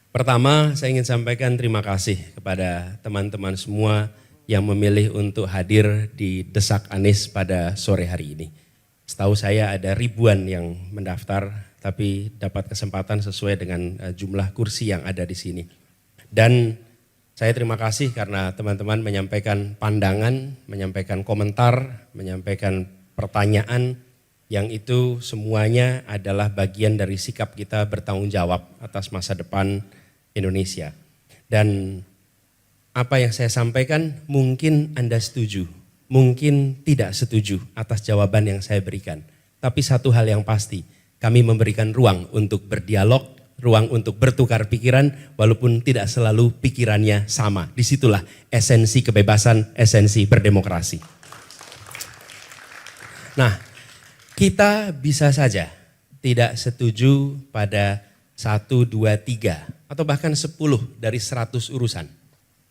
Pertama, saya ingin sampaikan terima kasih kepada teman-teman semua yang memilih untuk hadir di Desak Anies pada sore hari ini. Setahu saya ada ribuan yang mendaftar, tapi dapat kesempatan sesuai dengan jumlah kursi yang ada di sini. Dan saya terima kasih karena teman-teman menyampaikan pandangan, menyampaikan komentar, menyampaikan pertanyaan, yang itu semuanya adalah bagian dari sikap kita bertanggung jawab atas masa depan Indonesia. Dan apa yang saya sampaikan mungkin Anda setuju, mungkin tidak setuju atas jawaban yang saya berikan. Tapi satu hal yang pasti, kami memberikan ruang untuk berdialog, ruang untuk bertukar pikiran walaupun tidak selalu pikirannya sama. Disitulah esensi kebebasan, esensi berdemokrasi. Nah, kita bisa saja tidak setuju pada 1, 2, 3 atau bahkan 10 dari 100 urusan.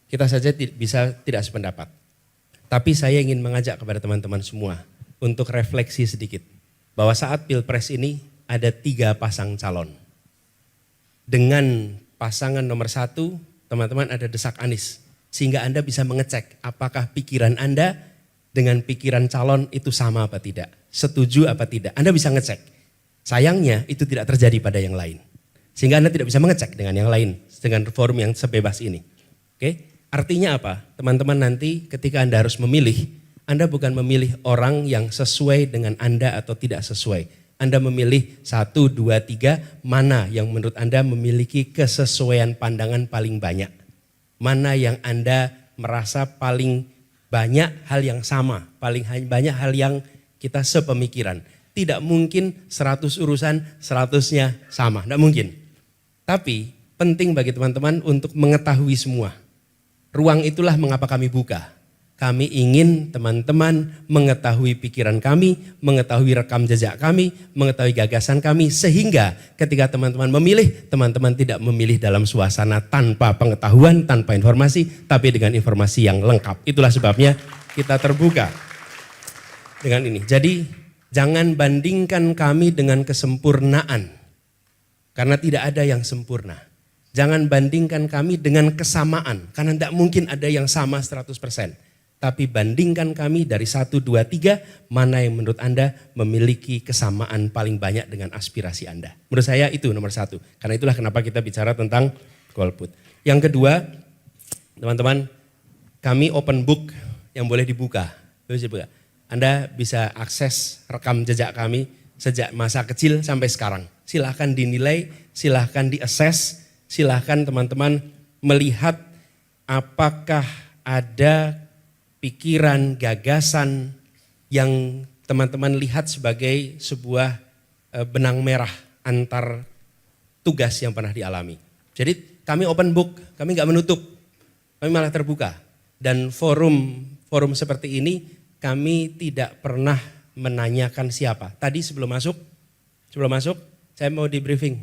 Kita saja bisa tidak sependapat. Tapi saya ingin mengajak kepada teman-teman semua untuk refleksi sedikit. Bahwa saat Pilpres ini ada 3 pasang calon. Dengan pasangan nomor 1, teman-teman ada Desak Anies. Sehingga Anda bisa mengecek apakah pikiran Anda dengan pikiran calon itu sama apa tidak. Setuju apa tidak. Anda bisa ngecek. Sayangnya itu tidak terjadi pada yang lain. Sehingga Anda tidak bisa mengecek dengan yang lain. Dengan forum yang sebebas ini. Oke? Artinya apa? Teman-teman nanti ketika Anda harus memilih, Anda bukan memilih orang yang sesuai dengan Anda atau tidak sesuai. Anda memilih 1, 2, 3, mana yang menurut Anda memiliki kesesuaian pandangan paling banyak. Mana yang Anda merasa paling banyak hal yang sama, paling banyak hal yang kita sepemikiran. Tidak mungkin 100 urusan 100-nya sama, tidak mungkin. Tapi penting bagi teman-teman untuk mengetahui semua. Ruang itulah mengapa kami buka. Kami ingin teman-teman mengetahui pikiran kami, mengetahui rekam jejak kami, mengetahui gagasan kami. Sehingga ketika teman-teman memilih, teman-teman tidak memilih dalam suasana tanpa pengetahuan, tanpa informasi, tapi dengan informasi yang lengkap. Itulah sebabnya kita terbuka dengan ini. Jadi jangan bandingkan kami dengan kesempurnaan. Karena tidak ada yang sempurna. Jangan bandingkan kami dengan kesamaan. Karena tidak mungkin ada yang sama 100%. Tapi bandingkan kami dari 1, 2, 3, mana yang menurut Anda memiliki kesamaan paling banyak dengan aspirasi Anda. Menurut saya itu nomor 1. Karena itulah kenapa kita bicara tentang golput. Yang kedua, teman-teman, kami open book yang boleh dibuka. Anda bisa akses rekam jejak kami sejak masa kecil sampai sekarang. Silahkan dinilai, silahkan diassess, silahkan teman-teman melihat apakah ada pikiran, gagasan yang teman-teman lihat sebagai sebuah benang merah antar tugas yang pernah dialami. Jadi kami open book, kami nggak menutup, kami malah terbuka. Dan forum seperti ini kami tidak pernah menanyakan siapa. Tadi sebelum masuk, saya mau di briefing.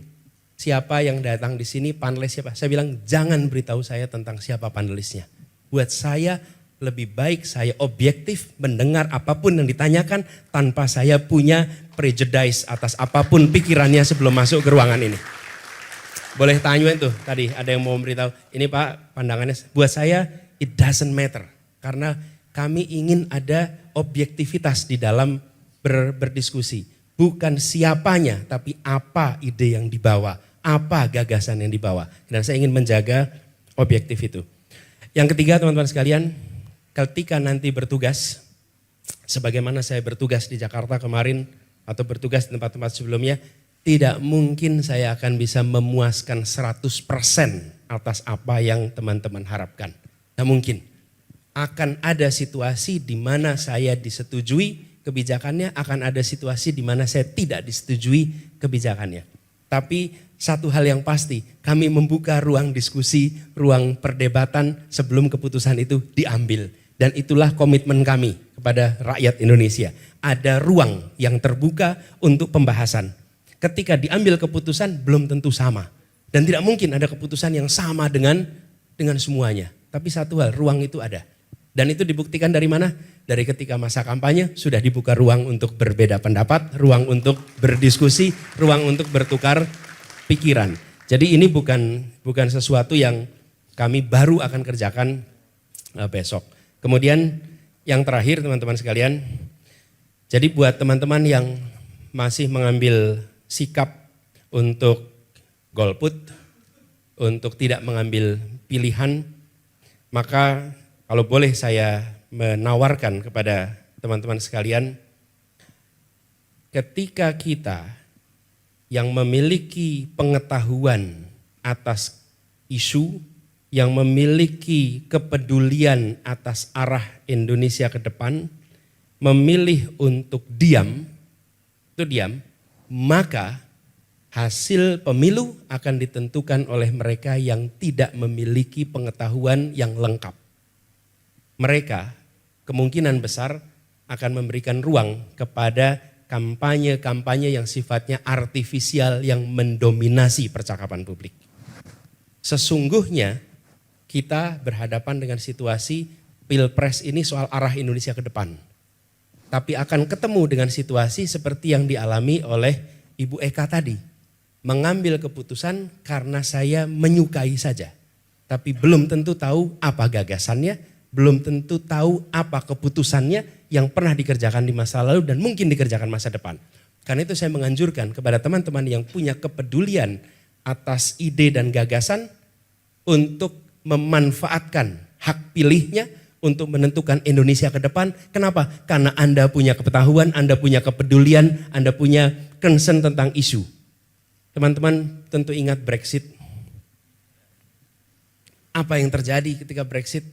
Siapa yang datang di sini, panelis siapa? Saya bilang jangan beritahu saya tentang siapa panelisnya. Buat saya lebih baik saya objektif mendengar apapun yang ditanyakan tanpa saya punya prejudice atas apapun pikirannya sebelum masuk ke ruangan ini. Boleh tanya itu tadi ada yang mau memberitahu. Ini Pak pandangannya. Buat saya it doesn't matter. Karena kami ingin ada objektivitas di dalam berdiskusi. Bukan siapanya, tapi apa ide yang dibawa, apa gagasan yang dibawa. Dan saya ingin menjaga objektif itu. Yang ketiga teman-teman sekalian, ketika nanti bertugas, sebagaimana saya bertugas di Jakarta kemarin, atau bertugas di tempat-tempat sebelumnya, tidak mungkin saya akan bisa memuaskan 100% atas apa yang teman-teman harapkan. Tidak mungkin. Akan ada situasi di mana saya disetujui kebijakannya, akan ada situasi di mana saya tidak disetujui kebijakannya. Tapi satu hal yang pasti, kami membuka ruang diskusi, ruang perdebatan sebelum keputusan itu diambil. Dan itulah komitmen kami kepada rakyat Indonesia. Ada ruang yang terbuka untuk pembahasan. Ketika diambil keputusan belum tentu sama. Dan tidak mungkin ada keputusan yang sama dengan semuanya. Tapi satu hal, ruang itu ada. Dan itu dibuktikan dari mana? Dari ketika masa kampanye sudah dibuka ruang untuk berbeda pendapat, ruang untuk berdiskusi, ruang untuk bertukar pikiran. Jadi ini bukan sesuatu yang kami baru akan kerjakan besok. Kemudian yang terakhir teman-teman sekalian, jadi buat teman-teman yang masih mengambil sikap untuk golput, untuk tidak mengambil pilihan, maka kalau boleh saya menawarkan kepada teman-teman sekalian, ketika kita yang memiliki pengetahuan atas isu, yang memiliki kepedulian atas arah Indonesia ke depan, memilih untuk diam, maka hasil pemilu akan ditentukan oleh mereka yang tidak memiliki pengetahuan yang lengkap. Mereka kemungkinan besar akan memberikan ruang kepada kampanye-kampanye yang sifatnya artifisial yang mendominasi percakapan publik. Sesungguhnya kita berhadapan dengan situasi Pilpres ini soal arah Indonesia ke depan. Tapi akan ketemu dengan situasi seperti yang dialami oleh Ibu Eka tadi. Mengambil keputusan karena saya menyukai saja. Tapi belum tentu tahu apa gagasannya, belum tentu tahu apa keputusannya yang pernah dikerjakan di masa lalu dan mungkin dikerjakan masa depan. Karena itu saya menganjurkan kepada teman-teman yang punya kepedulian atas ide dan gagasan untuk memanfaatkan hak pilihnya untuk menentukan Indonesia ke depan. Kenapa? Karena Anda punya kepengetahuan, Anda punya kepedulian, Anda punya concern tentang isu. Teman-teman tentu ingat Brexit. Apa yang terjadi ketika Brexit?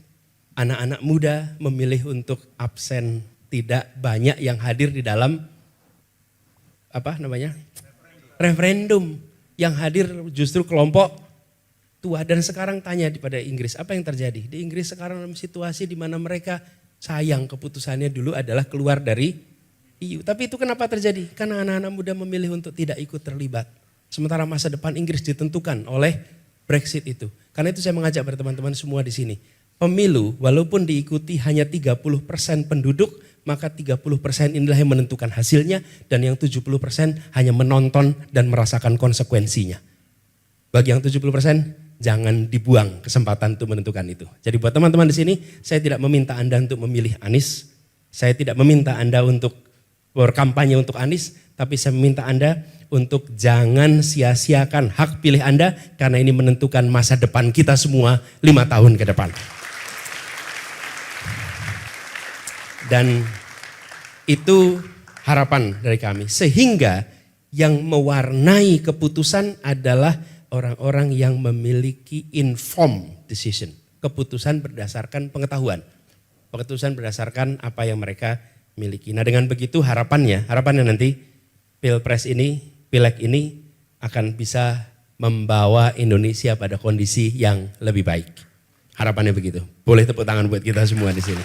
Anak-anak muda memilih untuk absen, tidak banyak yang hadir di dalam referendum. Yang hadir justru kelompok tua. Dan sekarang tanya pada Inggris, apa yang terjadi? Di Inggris sekarang dalam situasi di mana mereka sayang keputusannya dulu adalah keluar dari EU. Tapi itu kenapa terjadi? Karena anak-anak muda memilih untuk tidak ikut terlibat. Sementara masa depan Inggris ditentukan oleh Brexit itu. Karena itu saya mengajak pada teman-teman semua di sini. Pemilu walaupun diikuti hanya 30% penduduk, maka 30% inilah yang menentukan hasilnya dan yang 70% hanya menonton dan merasakan konsekuensinya. Bagi yang 70%, jangan dibuang kesempatan untuk menentukan itu. Jadi buat teman-teman di sini, saya tidak meminta Anda untuk memilih Anies. Saya tidak meminta Anda untuk berkampanye untuk Anies, tapi saya meminta Anda untuk jangan sia-siakan hak pilih Anda karena ini menentukan masa depan kita semua 5 tahun ke depan. Dan itu harapan dari kami. Sehingga yang mewarnai keputusan adalah orang-orang yang memiliki informed decision. Keputusan berdasarkan pengetahuan. Keputusan berdasarkan apa yang mereka miliki. Nah dengan begitu harapannya nanti Pilpres ini, Pileg ini akan bisa membawa Indonesia pada kondisi yang lebih baik. Harapannya begitu. Boleh tepuk tangan buat kita semua di sini.